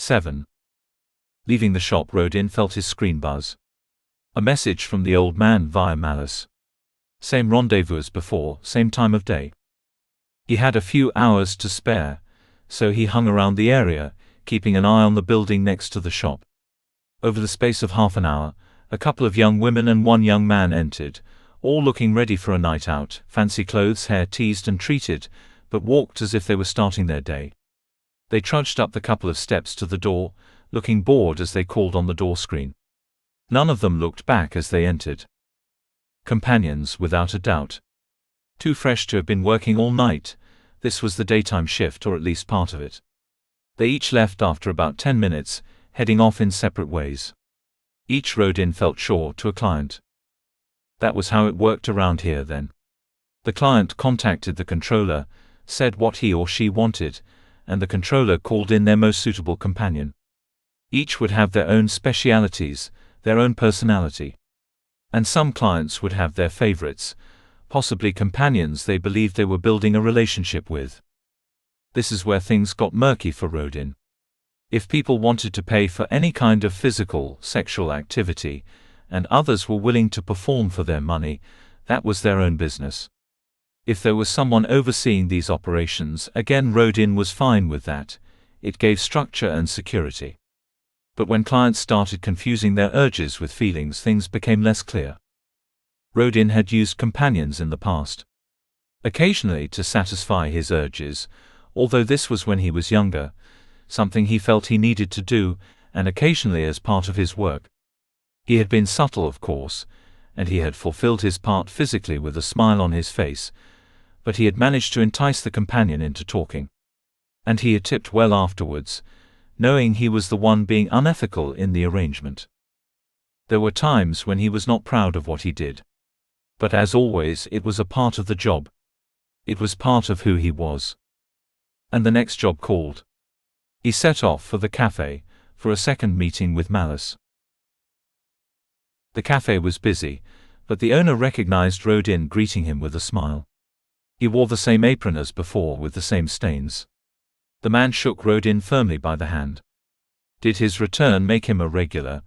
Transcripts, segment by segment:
7. Leaving the shop, Rodin felt his screen buzz. A message from the old man via Malice. Same rendezvous as before, same time of day. He had a few hours to spare, so he hung around the area, keeping an eye on the building next to the shop. Over the space of half an hour, a couple of young women and one young man entered, all looking ready for a night out, fancy clothes, hair teased and treated, but walked as if they were starting their day. They trudged up the couple of steps to the door, looking bored as they called on the door screen. None of them looked back as they entered. Companions, without a doubt. Too fresh to have been working all night. This was the daytime shift, or at least part of it. They each left after about 10 minutes, heading off in separate ways. Each rode in felt sure to a client. That was how it worked around here then. The client contacted the controller, said what he or she wanted, and the controller called in their most suitable companion. Each would have their own specialities, their own personality. And some clients would have their favorites, possibly companions they believed they were building a relationship with. This is where things got murky for Rodin. If people wanted to pay for any kind of physical, sexual activity, and others were willing to perform for their money, that was their own business. If there was someone overseeing these operations, again Rodin was fine with that. It gave structure and security. But when clients started confusing their urges with feelings, things became less clear. Rodin had used companions in the past. Occasionally to satisfy his urges, although this was when he was younger, something he felt he needed to do, and occasionally as part of his work. He had been subtle, of course, and he had fulfilled his part physically with a smile on his face, but he had managed to entice the companion into talking. And he had tipped well afterwards, knowing he was the one being unethical in the arrangement. There were times when he was not proud of what he did. But as always, it was a part of the job. It was part of who he was. And the next job called. He set off for the cafe, for a second meeting with Malice. The cafe was busy, but the owner recognized Rodin, greeting him with a smile. He wore the same apron as before with the same stains. The man shook Rodin firmly by the hand. Did his return make him a regular,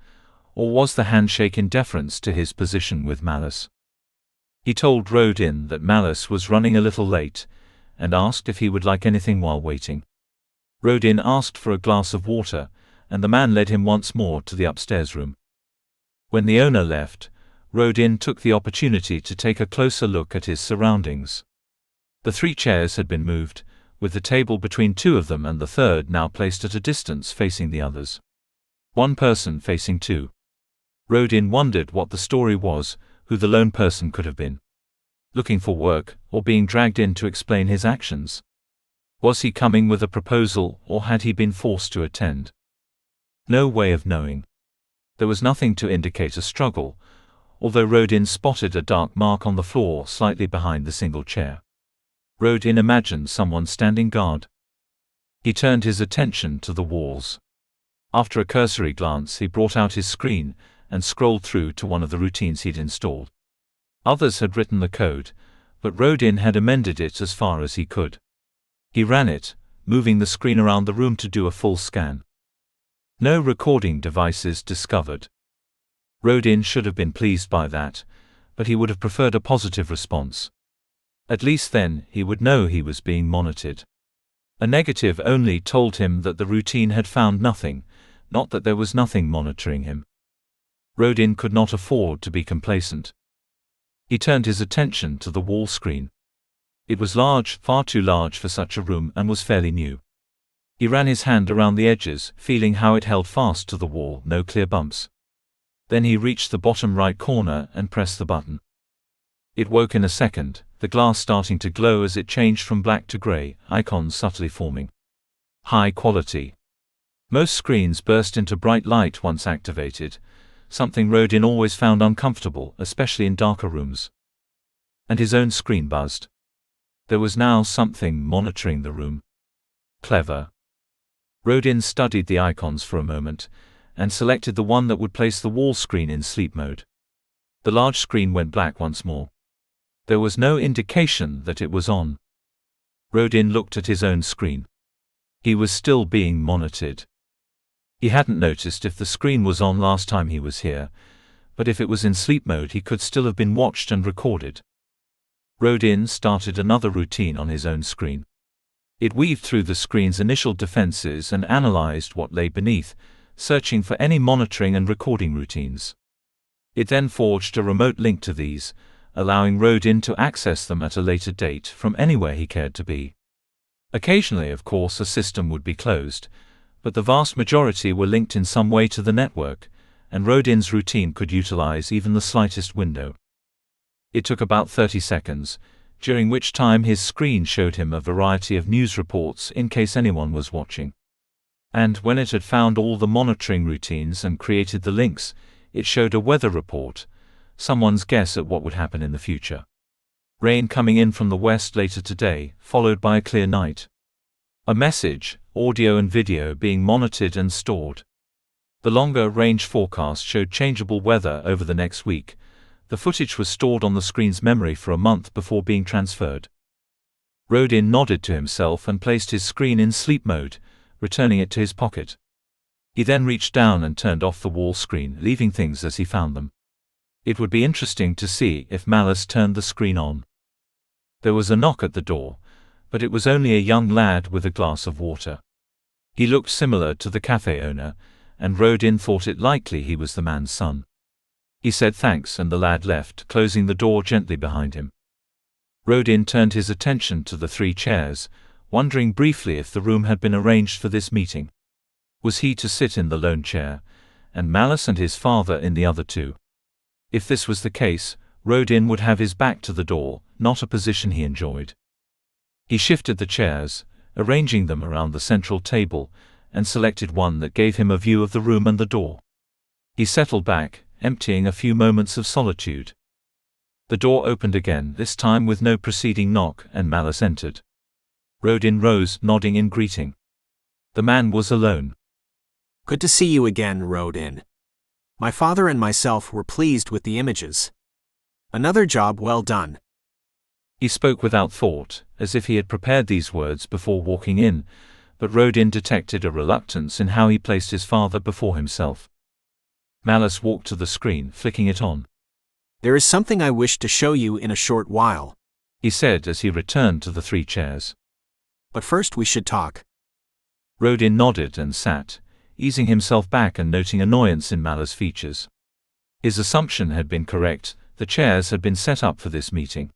or was the handshake in deference to his position with Malice? He told Rodin that Malice was running a little late, and asked if he would like anything while waiting. Rodin asked for a glass of water, and the man led him once more to the upstairs room. When the owner left, Rodin took the opportunity to take a closer look at his surroundings. The 3 chairs had been moved, with the table between 2 of them and the third now placed at a distance facing the others. 1 person facing 2. Rodin wondered what the story was, who the lone person could have been. Looking for work, or being dragged in to explain his actions? Was he coming with a proposal, or had he been forced to attend? No way of knowing. There was nothing to indicate a struggle, although Rodin spotted a dark mark on the floor slightly behind the single chair. Rodin imagined someone standing guard. He turned his attention to the walls. After a cursory glance, he brought out his screen and scrolled through to one of the routines he'd installed. Others had written the code, but Rodin had amended it as far as he could. He ran it, moving the screen around the room to do a full scan. No recording devices discovered. Rodin should have been pleased by that, but he would have preferred a positive response. At least then, he would know he was being monitored. A negative only told him that the routine had found nothing, not that there was nothing monitoring him. Rodin could not afford to be complacent. He turned his attention to the wall screen. It was large, far too large for such a room, and was fairly new. He ran his hand around the edges, feeling how it held fast to the wall, no clear bumps. Then he reached the bottom right corner and pressed the button. It woke in a second, the glass starting to glow as it changed from black to gray, icons subtly forming. High quality. Most screens burst into bright light once activated, something Rodin always found uncomfortable, especially in darker rooms. And his own screen buzzed. There was now something monitoring the room. Clever. Rodin studied the icons for a moment, and selected the one that would place the wall screen in sleep mode. The large screen went black once more. There was no indication that it was on. Rodin looked at his own screen. He was still being monitored. He hadn't noticed if the screen was on last time he was here, but if it was in sleep mode he could still have been watched and recorded. Rodin started another routine on his own screen. It weaved through the screen's initial defenses and analyzed what lay beneath, searching for any monitoring and recording routines. It then forged a remote link to these, allowing Rodin to access them at a later date from anywhere he cared to be. Occasionally, of course, a system would be closed, but the vast majority were linked in some way to the network, and Rodin's routine could utilize even the slightest window. It took about 30 seconds, during which time his screen showed him a variety of news reports in case anyone was watching. And when it had found all the monitoring routines and created the links, it showed a weather report, someone's guess at what would happen in the future. Rain coming in from the west later today, followed by a clear night. A message, audio and video being monitored and stored. The longer-range forecast showed changeable weather over the next week. The footage was stored on the screen's memory for a month before being transferred. Rodin nodded to himself and placed his screen in sleep mode, returning it to his pocket. He then reached down and turned off the wall screen, leaving things as he found them. It would be interesting to see if Malice turned the screen on. There was a knock at the door, but it was only a young lad with a glass of water. He looked similar to the cafe owner, and Rodin thought it likely he was the man's son. He said thanks and the lad left, closing the door gently behind him. Rodin turned his attention to the 3 chairs, wondering briefly if the room had been arranged for this meeting. Was he to sit in the lone chair, and Malice and his father in the other 2? If this was the case, Rodin would have his back to the door, not a position he enjoyed. He shifted the chairs, arranging them around the central table, and selected one that gave him a view of the room and the door. He settled back, emptying a few moments of solitude. The door opened again, this time with no preceding knock, and Malice entered. Rodin rose, nodding in greeting. The man was alone. Good to see you again, Rodin. My father and myself were pleased with the images. Another job well done. He spoke without thought, as if he had prepared these words before walking in, but Rodin detected a reluctance in how he placed his father before himself. Malice walked to the screen, flicking it on. There is something I wish to show you in a short while, he said as he returned to the 3 chairs. But first we should talk. Rodin nodded and sat, easing himself back and noting annoyance in Malice's features. His assumption had been correct, the chairs had been set up for this meeting.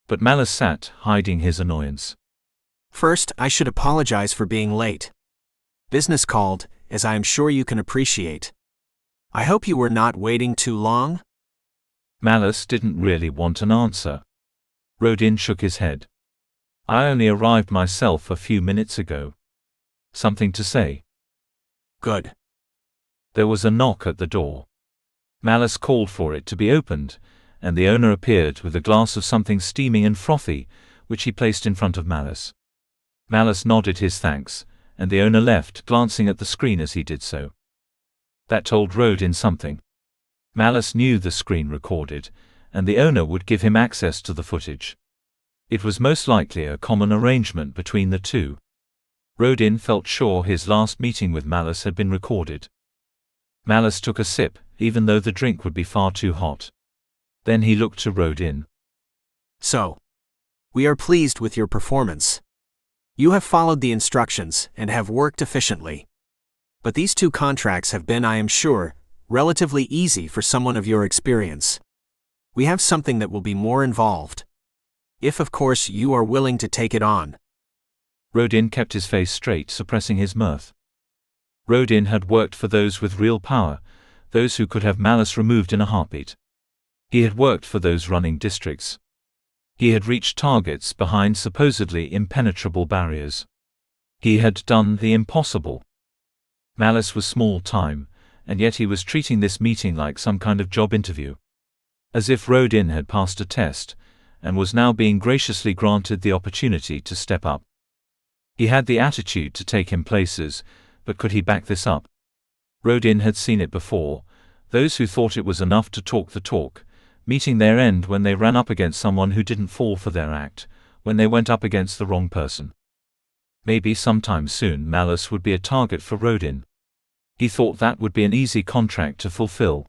But Malice sat, hiding his annoyance. First, I should apologize for being late. Business called, as I am sure you can appreciate. I hope you were not waiting too long? Malice didn't really want an answer. Rodin shook his head. I only arrived myself a few minutes ago. Something to say? Good. There was a knock at the door. Malice called for it to be opened, and the owner appeared with a glass of something steaming and frothy, which he placed in front of Malice. Malice nodded his thanks, and the owner left, glancing at the screen as he did so. That told Rodin something. Malice knew the screen recorded, and the owner would give him access to the footage. It was most likely a common arrangement between the 2. Rodin felt sure his last meeting with Malice had been recorded. Malice took a sip, even though the drink would be far too hot. Then he looked to Rodin. So, we are pleased with your performance. You have followed the instructions and have worked efficiently. But these 2 contracts have been, I am sure, relatively easy for someone of your experience. We have something that will be more involved. If of course you are willing to take it on. Rodin kept his face straight, suppressing his mirth. Rodin had worked for those with real power, those who could have Malice removed in a heartbeat. He had worked for those running districts. He had reached targets behind supposedly impenetrable barriers. He had done the impossible. Malice was small time, and yet he was treating this meeting like some kind of job interview. As if Rodin had passed a test, and was now being graciously granted the opportunity to step up. He had the attitude to take him places, but could he back this up? Rodin had seen it before, those who thought it was enough to talk the talk, meeting their end when they ran up against someone who didn't fall for their act, when they went up against the wrong person. Maybe sometime soon Malice would be a target for Rodin. He thought that would be an easy contract to fulfill.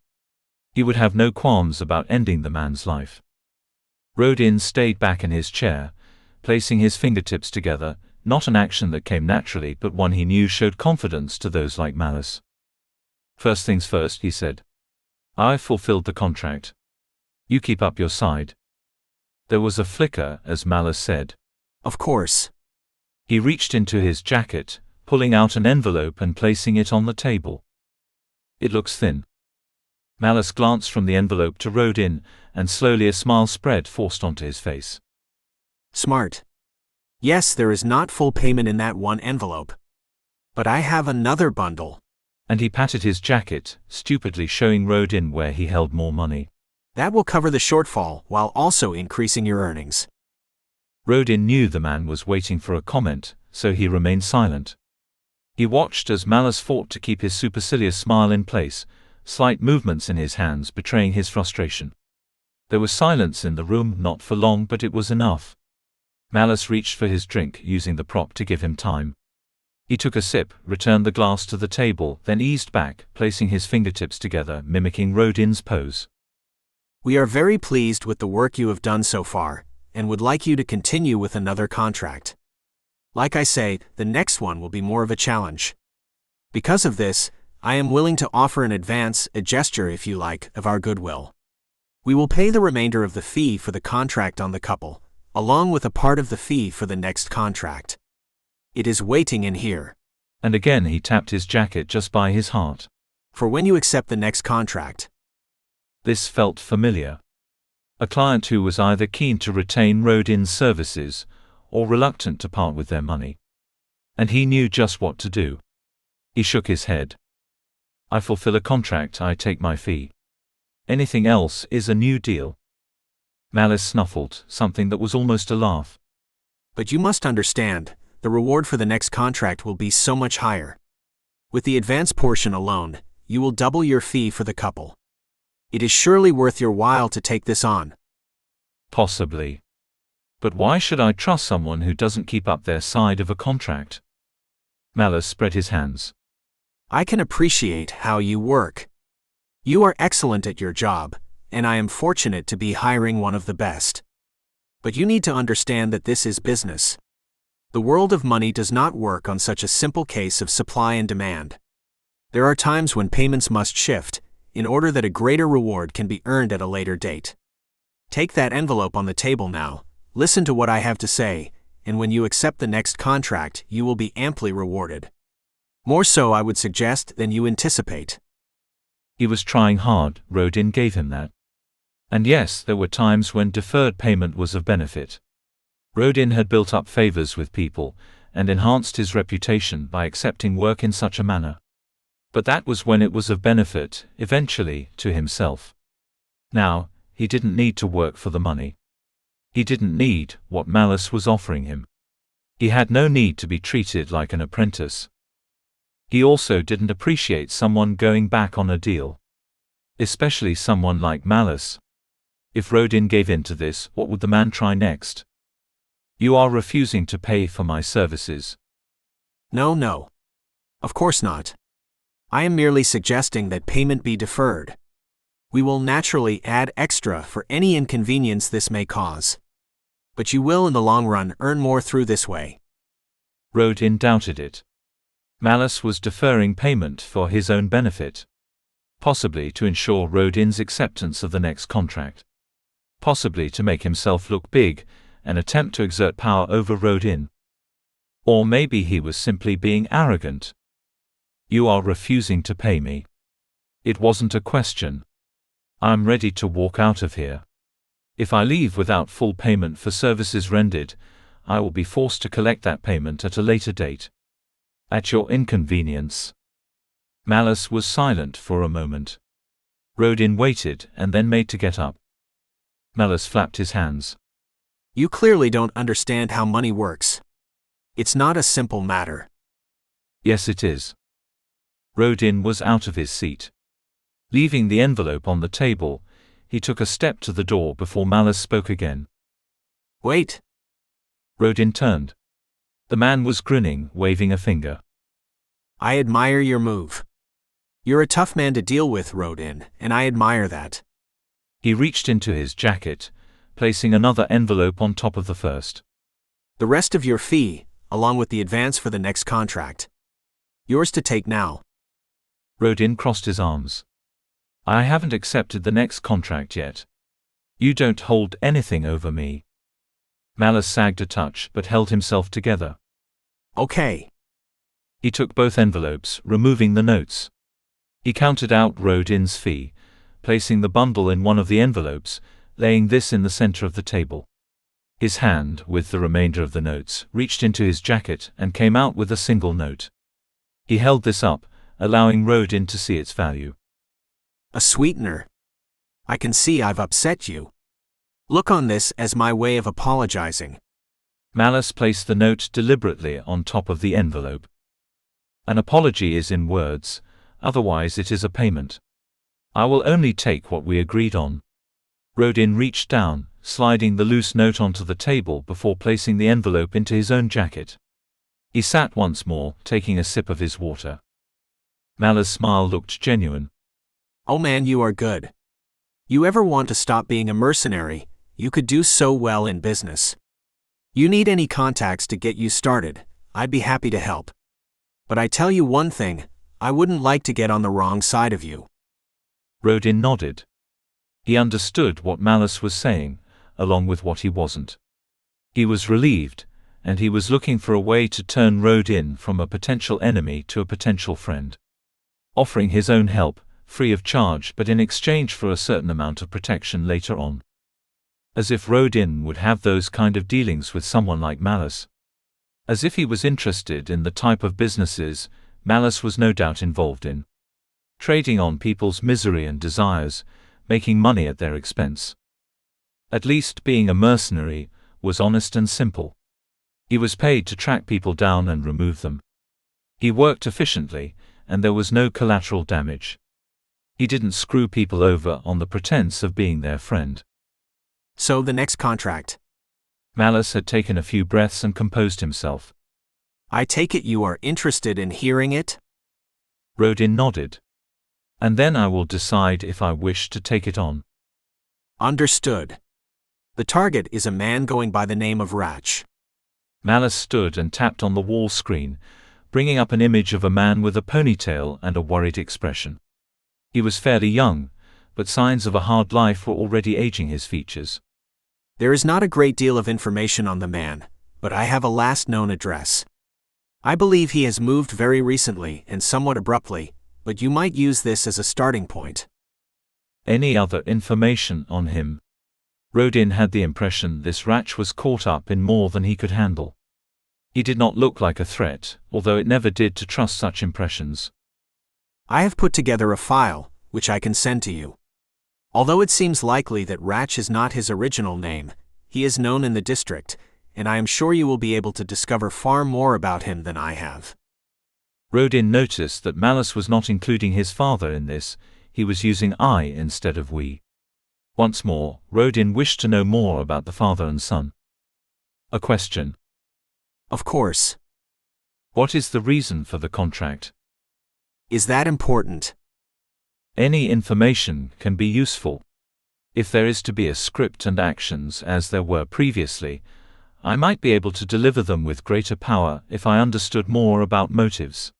He would have no qualms about ending the man's life. Rodin stayed back in his chair, placing his fingertips together, not an action that came naturally but one he knew showed confidence to those like Malice. "First things first," he said. "I've fulfilled the contract. You keep up your side." There was a flicker as Malice said, "Of course." He reached into his jacket, pulling out an envelope and placing it on the table. "It looks thin." Malice glanced from the envelope to Rodin, and slowly a smile spread forced onto his face. "Smart. Yes, there is not full payment in that one envelope. But I have another bundle." And he patted his jacket, stupidly showing Rodin where he held more money. "That will cover the shortfall while also increasing your earnings." Rodin knew the man was waiting for a comment, so he remained silent. He watched as Malice fought to keep his supercilious smile in place, slight movements in his hands betraying his frustration. There was silence in the room, not for long, but it was enough. Malice reached for his drink, using the prop to give him time. He took a sip, returned the glass to the table, then eased back, placing his fingertips together, mimicking Rodin's pose. "We are very pleased with the work you have done so far, and would like you to continue with another contract. Like I say, the next one will be more of a challenge. Because of this, I am willing to offer an advance, a gesture if you like, of our goodwill. We will pay the remainder of the fee for the contract on the couple, along with a part of the fee for the next contract. It is waiting in here." And again he tapped his jacket just by his heart. "For when you accept the next contract." This felt familiar. A client who was either keen to retain Rodin's services, or reluctant to part with their money. And he knew just what to do. He shook his head. "I fulfill a contract, I take my fee. Anything else is a new deal." Malice snuffled, something that was almost a laugh. "But you must understand, the reward for the next contract will be so much higher. With the advance portion alone, you will double your fee for the couple. It is surely worth your while to take this on." "Possibly. But why should I trust someone who doesn't keep up their side of a contract?" Malice spread his hands. "I can appreciate how you work. You are excellent at your job, and I am fortunate to be hiring one of the best. But you need to understand that this is business. The world of money does not work on such a simple case of supply and demand. There are times when payments must shift, in order that a greater reward can be earned at a later date. Take that envelope on the table now, listen to what I have to say, and when you accept the next contract, you will be amply rewarded. More so, I would suggest, than you anticipate." He was trying hard, Rodin gave him that. And yes, there were times when deferred payment was of benefit. Rodin had built up favors with people, and enhanced his reputation by accepting work in such a manner. But that was when it was of benefit, eventually, to himself. Now, he didn't need to work for the money. He didn't need what Malice was offering him. He had no need to be treated like an apprentice. He also didn't appreciate someone going back on a deal. Especially someone like Malice. If Rodin gave in to this, what would the man try next? "You are refusing to pay for my services." No. Of course not. I am merely suggesting that payment be deferred. We will naturally add extra for any inconvenience this may cause. But you will in the long run earn more through this way. Rodin doubted it. Malice was deferring payment for his own benefit. Possibly to ensure Rodin's acceptance of the next contract. Possibly to make himself look big, and attempt to exert power over Rodin. Or maybe he was simply being arrogant. "You are refusing to pay me." It wasn't a question. "I'm ready to walk out of here. If I leave without full payment for services rendered, I will be forced to collect that payment at a later date. At your inconvenience." Malice was silent for a moment. Rodin waited and then made to get up. Malice flapped his hands. "You clearly don't understand how money works. It's not a simple matter." "Yes, it is." Rodin was out of his seat. Leaving the envelope on the table, he took a step to the door before Malice spoke again. "Wait." Rodin turned. The man was grinning, waving a finger. "I admire your move. You're a tough man to deal with, Rodin, and I admire that. He reached into his jacket, placing another envelope on top of the first. The rest of your fee, along with the advance for the next contract. Yours to take now. Rodin crossed his arms. I haven't accepted the next contract yet. You don't hold anything over me. Malice sagged a touch but held himself together. Okay. He took both envelopes, removing the notes. He counted out Rodin's fee, placing the bundle in one of the envelopes, laying this in the center of the table. His hand, with the remainder of the notes, reached into his jacket and came out with a single note. He held this up, allowing Rodin to see its value. A sweetener. I can see I've upset you. Look on this as my way of apologizing. Malice placed the note deliberately on top of the envelope. An apology is in words, otherwise it is a payment. I will only take what we agreed on. Rodin reached down, sliding the loose note onto the table before placing the envelope into his own jacket. He sat once more, taking a sip of his water. Malice's smile looked genuine. Oh man, you are good. You ever want to stop being a mercenary, you could do so well in business. You need any contacts to get you started, I'd be happy to help. But I tell you one thing, I wouldn't like to get on the wrong side of you. Rodin nodded. He understood what Malice was saying, along with what he wasn't. He was relieved, and he was looking for a way to turn Rodin from a potential enemy to a potential friend. Offering his own help, free of charge but in exchange for a certain amount of protection later on. As if Rodin would have those kind of dealings with someone like Malice. As if he was interested in the type of businesses Malice was no doubt involved in. Trading on people's misery and desires, making money at their expense. At least being a mercenary was honest and simple. He was paid to track people down and remove them. He worked efficiently, and there was no collateral damage. He didn't screw people over on the pretense of being their friend. So the next contract. Malice had taken a few breaths and composed himself. I take it you are interested in hearing it? Rodin nodded. And then I will decide if I wish to take it on. Understood. The target is a man going by the name of Ratch. Malice stood and tapped on the wall screen, bringing up an image of a man with a ponytail and a worried expression. He was fairly young, but signs of a hard life were already aging his features. There is not a great deal of information on the man, but I have a last known address. I believe he has moved very recently and somewhat abruptly, but you might use this as a starting point. Any other information on him? Rodin had the impression this Ratch was caught up in more than he could handle. He did not look like a threat, although it never did to trust such impressions. I have put together a file, which I can send to you. Although it seems likely that Ratch is not his original name, he is known in the district, and I am sure you will be able to discover far more about him than I have. Rodin noticed that Malice was not including his father in this, he was using I instead of we. Once more, Rodin wished to know more about the father and son. A question. Of course. What is the reason for the contract? Is that important? Any information can be useful. If there is to be a script and actions as there were previously, I might be able to deliver them with greater power if I understood more about motives.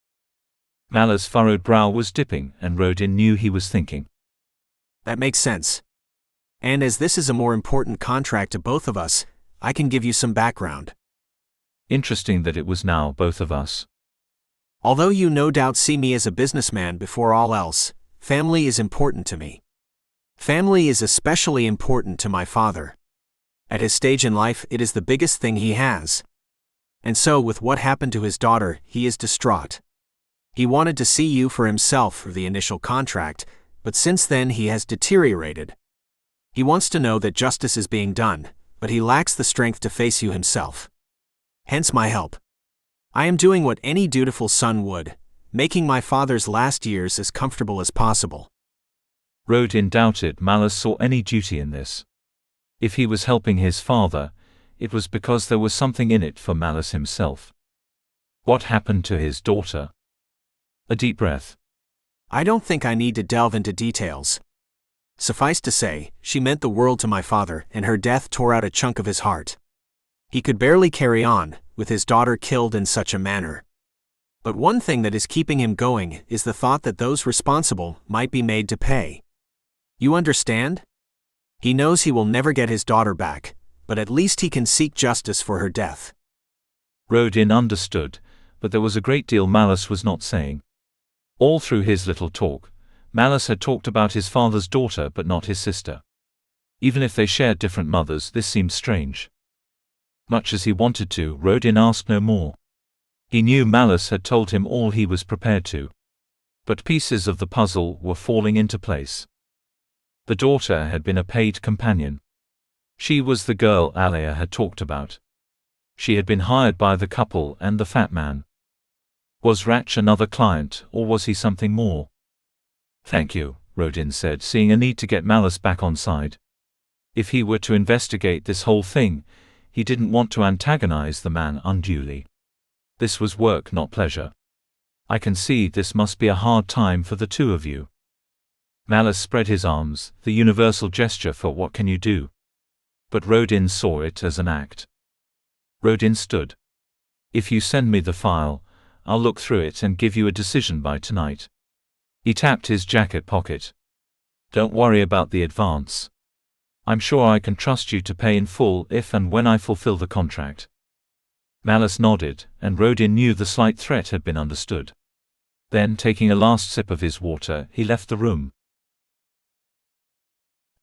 Malice's furrowed brow was dipping, and Rodin knew he was thinking. That makes sense. And as this is a more important contract to both of us, I can give you some background. Interesting that it was now both of us. Although you no doubt see me as a businessman before all else, family is important to me. Family is especially important to my father. At his stage in life, it is the biggest thing he has. And so with what happened to his daughter, he is distraught. He wanted to see you for himself for the initial contract, but since then he has deteriorated. He wants to know that justice is being done, but he lacks the strength to face you himself. Hence my help. I am doing what any dutiful son would, making my father's last years as comfortable as possible. Rodin doubted Malice saw any duty in this. If he was helping his father, it was because there was something in it for Malice himself. What happened to his daughter? A deep breath. I don't think I need to delve into details. Suffice to say, she meant the world to my father, and her death tore out a chunk of his heart. He could barely carry on, with his daughter killed in such a manner. But one thing that is keeping him going is the thought that those responsible might be made to pay. You understand? He knows he will never get his daughter back, but at least he can seek justice for her death. Rodin understood, but there was a great deal Malice was not saying. All through his little talk, Malice had talked about his father's daughter but not his sister. Even if they shared different mothers, this seemed strange. Much as he wanted to, Rodin asked no more. He knew Malice had told him all he was prepared to. But pieces of the puzzle were falling into place. The daughter had been a paid companion. She was the girl Alea had talked about. She had been hired by the couple and the fat man. Was Ratch another client, or was he something more? "Thank you," Rodin said, seeing a need to get Malice back on side. If he were to investigate this whole thing, he didn't want to antagonize the man unduly. This was work, not pleasure. "I can see this must be a hard time for the two of you." Malice spread his arms, the universal gesture for "what can you do?" But Rodin saw it as an act. Rodin stood. "If you send me the file, I'll look through it and give you a decision by tonight." He tapped his jacket pocket. "Don't worry about the advance. I'm sure I can trust you to pay in full if and when I fulfill the contract." Malice nodded, and Rodin knew the slight threat had been understood. Then, taking a last sip of his water, he left the room.